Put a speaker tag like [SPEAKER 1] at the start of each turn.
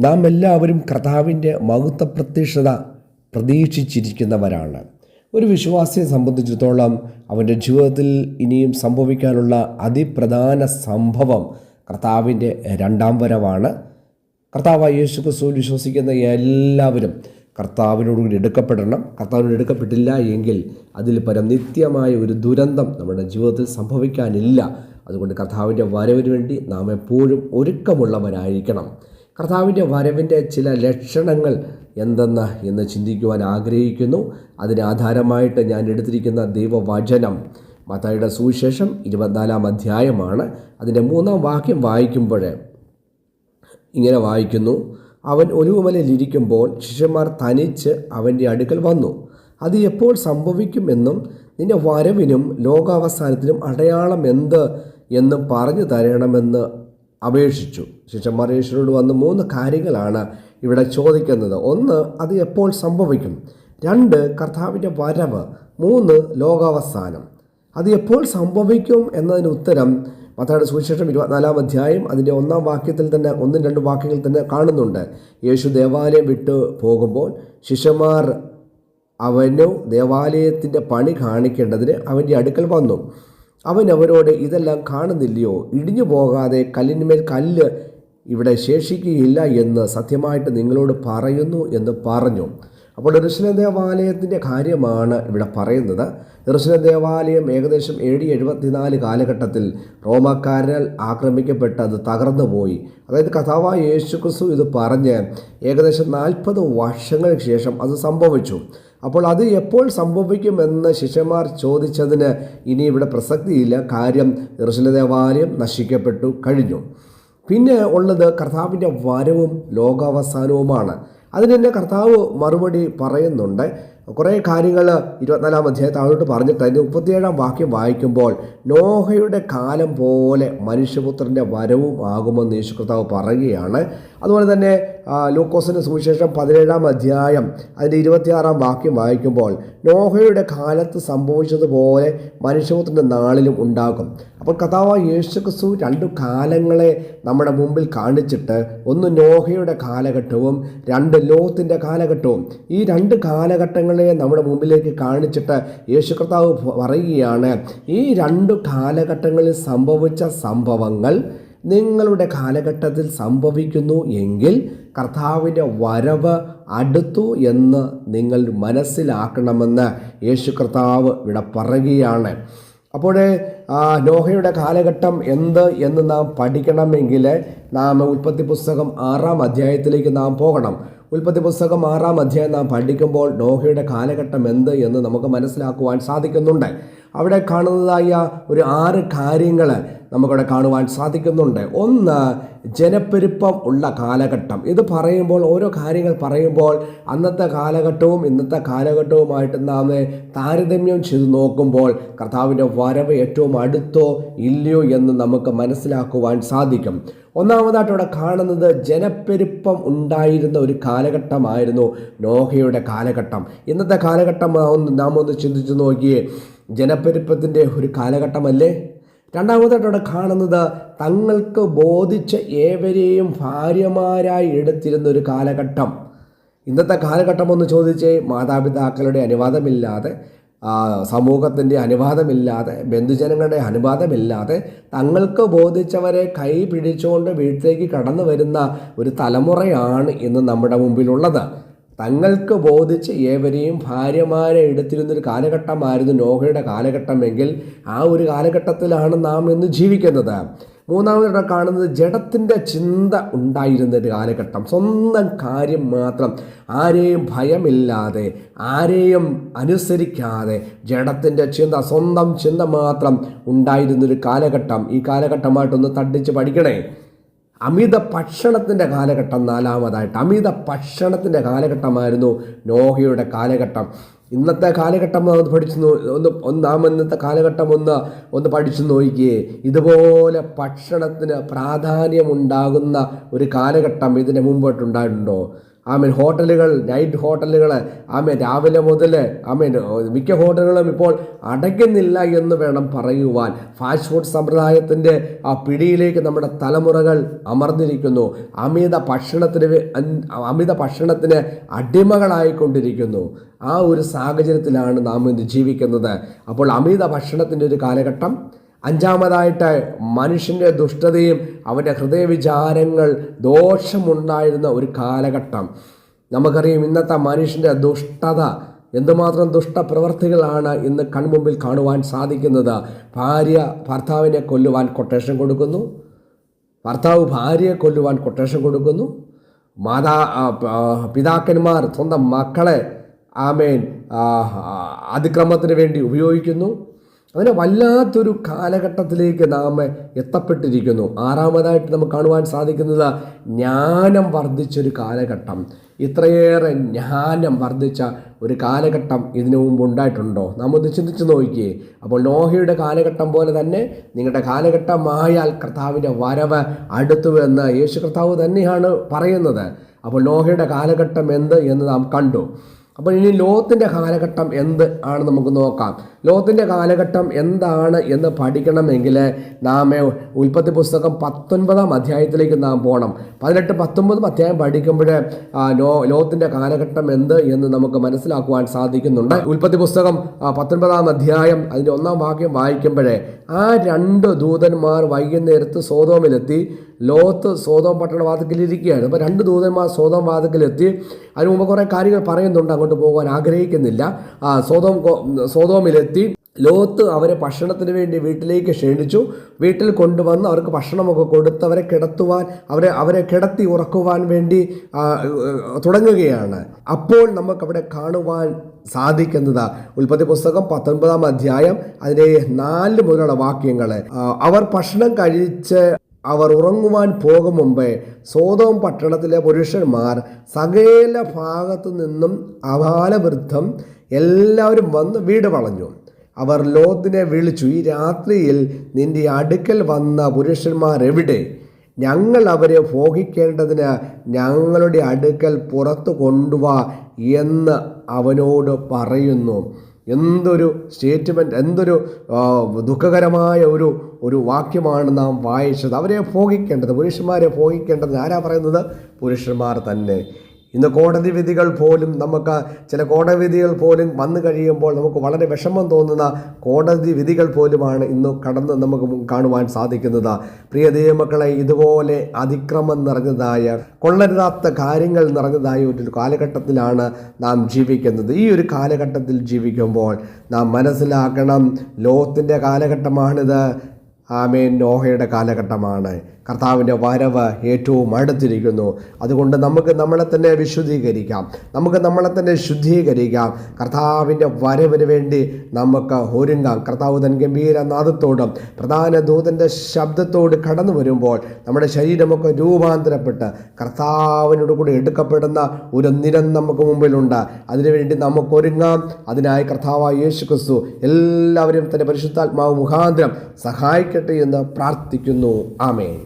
[SPEAKER 1] നാം എല്ലാവരും കർത്താവിൻ്റെ മഹത്വ പ്രത്യക്ഷത പ്രതീക്ഷിച്ചിരിക്കുന്നവരാണ്. ഒരു വിശ്വാസിയെ സംബന്ധിച്ചിടത്തോളം അവൻ്റെ ജീവിതത്തിൽ ഇനിയും സംഭവിക്കാനുള്ള അതിപ്രധാന സംഭവം കർത്താവിൻ്റെ രണ്ടാം വരവാണ്. കർത്താവായ യേശു ക്രിസ്തുവിൽ വിശ്വസിക്കുന്ന എല്ലാവരും കർത്താവിനോടുകൂടി എടുക്കപ്പെടണം. കർത്താവിനോട് എടുക്കപ്പെട്ടില്ല എങ്കിൽ അതിൽ പരം നിത്യമായ ഒരു ദുരന്തം നമ്മുടെ ജീവിതത്തിൽ സംഭവിക്കാനില്ല. അതുകൊണ്ട് കർത്താവിൻ്റെ വരവിന് വേണ്ടി നാം എപ്പോഴും ഒരുക്കമുള്ളവരായിരിക്കണം. കർത്താവിൻ്റെ വരവിൻ്റെ ചില ലക്ഷണങ്ങൾ എന്ന് ചിന്തിക്കുവാൻ ആഗ്രഹിക്കുന്നു. അതിന് ആധാരമായിട്ട് ഞാൻ എടുത്തിരിക്കുന്ന ദൈവവചനം മത്തായിയുടെ സുവിശേഷം 24-ാം അധ്യായമാണ്. അതിൻ്റെ 3-ാം വാക്യം വായിക്കുമ്പോൾ ഇങ്ങനെ വായിക്കുന്നു: അവൻ ഒലിവുമലയിലിരിക്കുമ്പോൾ ശിഷ്യന്മാർ തനിച്ച് അവൻ്റെ അടുക്കൽ വന്നു. അത് എപ്പോൾ സംഭവിക്കുമെന്നും നിന്റെ വരവിനും ലോകാവസാനത്തിനും അടയാളം എന്നും പറഞ്ഞു തരണമെന്ന് അപേക്ഷിച്ചു. ശിഷ്യന്മാർ യേശുവിനോട് വന്ന് 3 കാര്യങ്ങളാണ് ഇവിടെ ചോദിക്കുന്നത്. 1, അത് എപ്പോൾ സംഭവിക്കും. 2, കർത്താവിൻ്റെ വരവ്. 3, ലോകാവസാനം. അത് എപ്പോൾ സംഭവിക്കും എന്നതിന് ഉത്തരം മത്തായിയുടെ സുവിശേഷം 24-ാം അധ്യായം അതിൻ്റെ 1-ാം വാക്യത്തിൽ തന്നെ 1-2 വാക്യങ്ങൾ തന്നെ കാണുന്നുണ്ട്. യേശു ദേവാലയം വിട്ടു പോകുമ്പോൾ ശിഷ്യന്മാർ അവനു ദേവാലയത്തിൻ്റെ പണി കാണിക്കേണ്ടതിന് അവൻ്റെ അടുക്കൽ വന്നു. അവൻ അവരോട്, ഇതെല്ലാം കാണുന്നില്ലയോ? ഇടിഞ്ഞു പോകാതെ കല്ലിന്മേൽ കല്ല് ഇവിടെ ശേഷിക്കുകയില്ല എന്ന് സത്യമായിട്ട് നിങ്ങളോട് പറയുന്നു എന്ന് പറഞ്ഞു. അപ്പോൾ യെരൂശലേം ദേവാലയത്തിൻ്റെ കാര്യമാണ് ഇവിടെ പറയുന്നത്. യെരൂശലേം ദേവാലയം ഏകദേശം AD 74 കാലഘട്ടത്തിൽ റോമാക്കാരാൽ ആക്രമിക്കപ്പെട്ട് അത് തകർന്നു പോയി. അതായത് കർത്താവായ യേശു ക്രിസ്തു ഇത് പറഞ്ഞ് ഏകദേശം 40 വർഷങ്ങൾക്ക് ശേഷം അത് സംഭവിച്ചു. അപ്പോൾ അത് എപ്പോൾ സംഭവിക്കുമെന്ന് ശിഷ്യന്മാർ ചോദിച്ചതിന് ഇനി ഇവിടെ പ്രസക്തിയില്ല. കാര്യം യെരൂശലേം ദേവാലയം നശിക്കപ്പെട്ടു കഴിഞ്ഞു. പിന്നെ ഉള്ളത് കർത്താവിൻ്റെ വരവും ലോകാവസാനവുമാണ്. അതിന് തന്നെ കർത്താവ് മറുപടി പറയുന്നുണ്ട്. കുറേ കാര്യങ്ങൾ 24-ാം അധ്യായത്തിൽ താഴോട്ട് പറഞ്ഞിട്ട് അതിൻ്റെ 37-ാം വാക്യം വായിക്കുമ്പോൾ നോഹയുടെ കാലം പോലെ മനുഷ്യപുത്രൻ്റെ വരവും ആകുമെന്ന് യേശു കർത്താവ് പറയുകയാണ്. അതുപോലെ തന്നെ ലൂക്കോസിൻ്റെ സുവിശേഷം 17-ാം അധ്യായം അതിൻ്റെ 26-ാം വാക്യം വായിക്കുമ്പോൾ നോഹയുടെ കാലത്ത് സംഭവിച്ചതുപോലെ മനുഷ്യപുത്രൻ്റെ നാളിലും ഉണ്ടാകും. അപ്പോൾ കർത്താവായ യേശു ക്രിസ്തു 2 കാലങ്ങളെ നമ്മുടെ മുമ്പിൽ കാണിച്ചിട്ട്, 1 നോഹയുടെ കാലഘട്ടവും 2 ലോത്തിൻ്റെ കാലഘട്ടവും. ഈ 2 കാലഘട്ടങ്ങളെ നമ്മുടെ മുമ്പിലേക്ക് കാണിച്ചിട്ട് യേശു കർത്താവ് പറയുകയാണ്, ഈ 2 കാലഘട്ടങ്ങളിൽ സംഭവിച്ച സംഭവങ്ങൾ നിങ്ങളുടെ കാലഘട്ടത്തിൽ സംഭവിക്കുന്നു എങ്കിൽ കർത്താവിൻ്റെ വരവ് അടുത്തു എന്ന് നിങ്ങൾ മനസ്സിലാക്കണമെന്ന് യേശു കർത്താവ് ഇവിടെ പറയുകയാണ്. അപ്പോൾ നോഹയുടെ കാലഘട്ടം എന്ന് നാം പഠിക്കണമെങ്കിൽ നാം ഉൽപ്പത്തി പുസ്തകം 6-ാം അധ്യായത്തിലേക്ക് നാം പോകണം. ഉൽപ്പത്തി പുസ്തകം 6-ാം അധ്യായം നാം പഠിക്കുമ്പോൾ നോഹയുടെ കാലഘട്ടം എന്ന് നമുക്ക് മനസ്സിലാക്കുവാൻ സാധിക്കുന്നുണ്ട്. അവിടെ കാണുന്നതായ ഒരു 6 കാര്യങ്ങൾ നമുക്കവിടെ കാണുവാൻ സാധിക്കുന്നുണ്ട്. 1, ജനപ്പെരുപ്പം ഉള്ള കാലഘട്ടം. ഇത് പറയുമ്പോൾ ഓരോ കാര്യങ്ങൾ പറയുമ്പോൾ അന്നത്തെ കാലഘട്ടവും ഇന്നത്തെ കാലഘട്ടവുമായിട്ട് നാം താരതമ്യം ചെയ്ത് നോക്കുമ്പോൾ കർത്താവിൻ്റെ വരവ് ഏറ്റവും അടുത്തോ ഇല്ലയോ എന്ന് നമുക്ക് മനസ്സിലാക്കുവാൻ സാധിക്കും. ഒന്നാമതായിട്ട് അവിടെ കാണുന്നത് ജനപ്പെരുപ്പം ഉണ്ടായിരുന്ന ഒരു കാലഘട്ടമായിരുന്നു നോഹയുടെ കാലഘട്ടം. ഇന്നത്തെ കാലഘട്ടം നാം ഒന്ന് ചിന്തിച്ചു നോക്കിയേ, ജനപ്പെരുപ്പത്തിൻ്റെ ഒരു കാലഘട്ടമല്ലേ? രണ്ടാമതായിട്ട് അവിടെ കാണുന്നത് തങ്ങൾക്ക് ബോധിച്ച ഏവരെയും ഭാര്യമാരായി എടുത്തിരുന്ന ഒരു കാലഘട്ടം. ഇന്നത്തെ കാലഘട്ടം ഒന്ന് ചോദിച്ചേ, മാതാപിതാക്കളുടെ അനുവാദമില്ലാതെ, സമൂഹത്തിൻ്റെ അനുവാദമില്ലാതെ, ബന്ധുജനങ്ങളുടെ അനുവാദമില്ലാതെ തങ്ങൾക്ക് ബോധിച്ചവരെ കൈ പിടിച്ചുകൊണ്ട് വീട്ടിലേക്ക് കടന്നു വരുന്ന ഒരു തലമുറയാണ് ഇന്ന് നമ്മുടെ മുമ്പിലുള്ളത്. തങ്ങൾക്ക് ബോധിച്ച് ഏവരെയും ഭാര്യമാരെ എടുത്തിരുന്നൊരു കാലഘട്ടമായിരുന്നു നോഹയുടെ കാലഘട്ടമെങ്കിൽ ആ ഒരു കാലഘട്ടത്തിലാണ് നാം ഇന്ന് ജീവിക്കുന്നത്. മൂന്നാമതായിട്ട് കാണുന്നത് ജഡത്തിൻ്റെ ചിന്ത ഉണ്ടായിരുന്നൊരു കാലഘട്ടം. സ്വന്തം കാര്യം മാത്രം, ആരെയും ഭയമില്ലാതെ, ആരെയും അനുസരിക്കാതെ ജഡത്തിൻ്റെ ചിന്ത, സ്വന്തം ചിന്ത മാത്രം ഉണ്ടായിരുന്നൊരു കാലഘട്ടം. ഈ കാലഘട്ടമായിട്ടൊന്ന് തട്ടിച്ച് പഠിക്കണേ. അമിത ഭക്ഷണത്തിൻ്റെ കാലഘട്ടം. 4-മതായിട്ട് അമിത ഭക്ഷണത്തിൻ്റെ കാലഘട്ടമായിരുന്നു നോഹയുടെ കാലഘട്ടം. ഇന്നത്തെ കാലഘട്ടം നാം ഇന്നത്തെ കാലഘട്ടം ഒന്ന് പഠിച്ചു നോക്കിയേ. ഇതുപോലെ ഭക്ഷണത്തിന് പ്രാധാന്യമുണ്ടാകുന്ന ഒരു കാലഘട്ടം ഇതിന് മുമ്പോട്ടുണ്ടായിട്ടുണ്ടോ? ആമേൻ ഹോട്ടലുകൾ, നൈറ്റ് ഹോട്ടലുകൾ, ആമേൻ രാവിലെ മുതൽ ആമേൻ മിക്ക ഹോട്ടലുകളും ഇപ്പോൾ അടയ്ക്കുന്നില്ല എന്ന് വേണം പറയുവാൻ. ഫാസ്റ്റ് ഫുഡ് സമ്പ്രദായത്തിൻ്റെ ആ പിടിയിലേക്ക് നമ്മുടെ തലമുറകൾ അമർന്നിരിക്കുന്നു. അമിത ഭക്ഷണത്തിന് അടിമകളായിക്കൊണ്ടിരിക്കുന്നു. ആ ഒരു സാഹചര്യത്തിലാണ് നാം ഇന്ന് ജീവിക്കുന്നത്. അപ്പോൾ അമിത ഭക്ഷണത്തിൻ്റെ ഒരു കാലഘട്ടം. അഞ്ചാമതായിട്ട് മനുഷ്യൻ്റെ ദുഷ്ടതയും അവൻ്റെ ഹൃദയവിചാരങ്ങൾ ദോഷമുണ്ടായിരുന്ന ഒരു കാലഘട്ടം. നമുക്കറിയാം ഇന്നത്തെ മനുഷ്യൻ്റെ ദുഷ്ടത, എന്തുമാത്രം ദുഷ്ടപ്രവർത്തികളാണ് ഇന്ന് കൺമുമ്പിൽ കാണുവാൻ സാധിക്കുന്നത്. ഭാര്യ ഭർത്താവിനെ കൊല്ലുവാൻ കൊട്ടേഷൻ കൊടുക്കുന്നു, ഭർത്താവ് ഭാര്യയെ കൊല്ലുവാൻ കൊട്ടേഷൻ കൊടുക്കുന്നു, പിതാക്കന്മാർ സ്വന്തം മക്കളെ ആമേൻ അതിക്രമത്തിന് വേണ്ടി ഉപയോഗിക്കുന്നു. അങ്ങനെ വല്ലാത്തൊരു കാലഘട്ടത്തിലേക്ക് നാം എത്തപ്പെട്ടിരിക്കുന്നു. ആറാമതായിട്ട് നമുക്ക് കാണുവാൻ സാധിക്കുന്നത് ജ്ഞാനം വർദ്ധിച്ചൊരു കാലഘട്ടം. ഇത്രയേറെ ജ്ഞാനം വർദ്ധിച്ച ഒരു കാലഘട്ടം ഇതിനു മുമ്പ് ഉണ്ടായിട്ടുണ്ടോ? നാം ഒന്ന് ചിന്തിച്ച് നോക്കിയേ. അപ്പോൾ നോഹയുടെ കാലഘട്ടം പോലെ തന്നെ നിങ്ങളുടെ കാലഘട്ടമായാൽ കർത്താവിൻ്റെ വരവ് അടുത്തുവെന്ന് യേശു കർത്താവ് തന്നെയാണ് പറയുന്നത്. അപ്പോൾ നോഹയുടെ കാലഘട്ടം എന്ത് എന്ന് നാം കണ്ടു. അപ്പോൾ ഇനി ലോത്തിൻ്റെ കാലഘട്ടം എന്ത് ആണ് നമുക്ക് നോക്കാം. ലോത്തിൻ്റെ കാലഘട്ടം എന്താണ് എന്ന് പഠിക്കണമെങ്കിൽ നാം ഉൽപ്പത്തി പുസ്തകം 19-ാം അധ്യായത്തിലേക്ക് നാം പോകണം. 18-19 അധ്യായം പഠിക്കുമ്പോൾ ലോത്തിൻ്റെ കാലഘട്ടം എന്ത് എന്ന് നമുക്ക് മനസ്സിലാക്കുവാൻ സാധിക്കുന്നുണ്ട്. ഉൽപ്പത്തി പുസ്തകം 19-ാം അധ്യായം അതിൻ്റെ 1-ാം വാക്യം വായിക്കുമ്പോഴേ ആ 2 ദൂതന്മാർ വൈകുന്നേരത്ത് സോതോമിലെത്തി. ലോത്ത് സോതോം പട്ടണ വാതിക്കലിരിക്കുകയാണ്. അപ്പോൾ 2 ദൂതന്മാർ സോതോം വാതിക്കലെത്തി. അതിന് മുമ്പ് കുറേ കാര്യങ്ങൾ പറയുന്നുണ്ട്, അങ്ങോട്ട് പോകാൻ ആഗ്രഹിക്കുന്നില്ല. സോതോമിലെത്തി. ലോത്ത് അവരെ ഭക്ഷണത്തിന് വേണ്ടി വീട്ടിലേക്ക് ക്ഷണിച്ചു. വീട്ടിൽ കൊണ്ടുവന്ന് അവർക്ക് ഭക്ഷണമൊക്കെ കൊടുത്ത് അവരെ കിടത്തുവാൻ അവരെ കിടത്തി ഉറക്കുവാൻ വേണ്ടി തുടങ്ങുകയാണ്. അപ്പോൾ നമുക്കവിടെ കാണുവാൻ സാധിക്കുന്നത് ഉൽപ്പത്തി പുസ്തകം 19-ാം അധ്യായം അതിൻ്റെ 4 മുതലുള്ള വാക്യങ്ങൾ. അവർ ഭക്ഷണം കഴിച്ച് അവർ ഉറങ്ങുവാൻ പോകും മുമ്പേ സോതോം പട്ടണത്തിലെ പുരുഷന്മാർ സകല ഭാഗത്തു നിന്നും അബാലവൃദ്ധം എല്ലാവരും വന്ന് വീട് വളഞ്ഞു. അവർ ലോത്തിനെ വിളിച്ചു, ഈ രാത്രിയിൽ നിന്റെ അടുക്കൽ വന്ന പുരുഷന്മാർ എവിടെ? ഞങ്ങൾ അവരെ ഭോഗിക്കേണ്ടതിന് ഞങ്ങളുടെ അടുക്കൽ പുറത്തു കൊണ്ടുവാ എന്ന് അവനോട് പറയുന്നു. എന്തൊരു സ്റ്റേറ്റ്മെൻറ്റ്, എന്തൊരു ദുഃഖകരമായ ഒരു വാക്യമാണ് നാം വായിച്ചത്. അവരെ ഭോഗിക്കേണ്ടത്, പുരുഷന്മാരെ ഭോഗിക്കേണ്ടത് ആരാ പറയുന്നത്? പുരുഷന്മാർ തന്നെ. ഇന്ന് കോടതി വിധികൾ പോലും നമുക്ക് ചില കോടതി വിധികൾ പോലും വന്നു കഴിയുമ്പോൾ നമുക്ക് വളരെ വിഷമം തോന്നുന്ന കോടതി വിധികൾ പോലുമാണ് ഇന്ന് കടന്ന് നമുക്ക് കാണുവാൻ സാധിക്കുന്നത്. പ്രിയ ദൈവമക്കളെ, ഇതുപോലെ അതിക്രമം നിറഞ്ഞതായ, കൊള്ളരുതാത്ത കാര്യങ്ങൾ നിറഞ്ഞതായ ഒരു കാലഘട്ടത്തിലാണ് നാം ജീവിക്കുന്നത്. ഈ ഒരു കാലഘട്ടത്തിൽ ജീവിക്കുമ്പോൾ നാം മനസ്സിലാക്കണം, ലോത്തിൻ്റെ കാലഘട്ടമാണിത്. ആമേൻ, നോഹയുടെ കാലഘട്ടമാണ്. കർത്താവിൻ്റെ വരവ് ഏറ്റവും അടുത്തിരിക്കുന്നു. അതുകൊണ്ട് നമുക്ക് നമ്മളെ തന്നെ വിശുദ്ധീകരിക്കാം, നമുക്ക് നമ്മളെ തന്നെ ശുദ്ധീകരിക്കാം. കർത്താവിൻ്റെ വരവിന് വേണ്ടി നമുക്ക് ഒരുങ്ങാം. കർത്താവ് തൻ ഗംഭീരനാദത്തോടും പ്രധാന ദൂതൻ്റെ ശബ്ദത്തോട് കടന്നു വരുമ്പോൾ നമ്മുടെ ശരീരമൊക്കെ രൂപാന്തരപ്പെട്ട് കർത്താവിനോട് കൂടി എടുക്കപ്പെടുന്ന ഒരു നിരം നമുക്ക് മുമ്പിലുണ്ട്. അതിനുവേണ്ടി നമുക്ക് ഒരുങ്ങാം. അതിനായി കർത്താവായ യേശു ക്രിസ്തു എല്ലാവരും തൻ്റെ പരിശുദ്ധാത്മാവ് മുഖാന്തരം സഹായിക്കട്ടെ എന്ന് പ്രാർത്ഥിക്കുന്നു. ആമേൻ.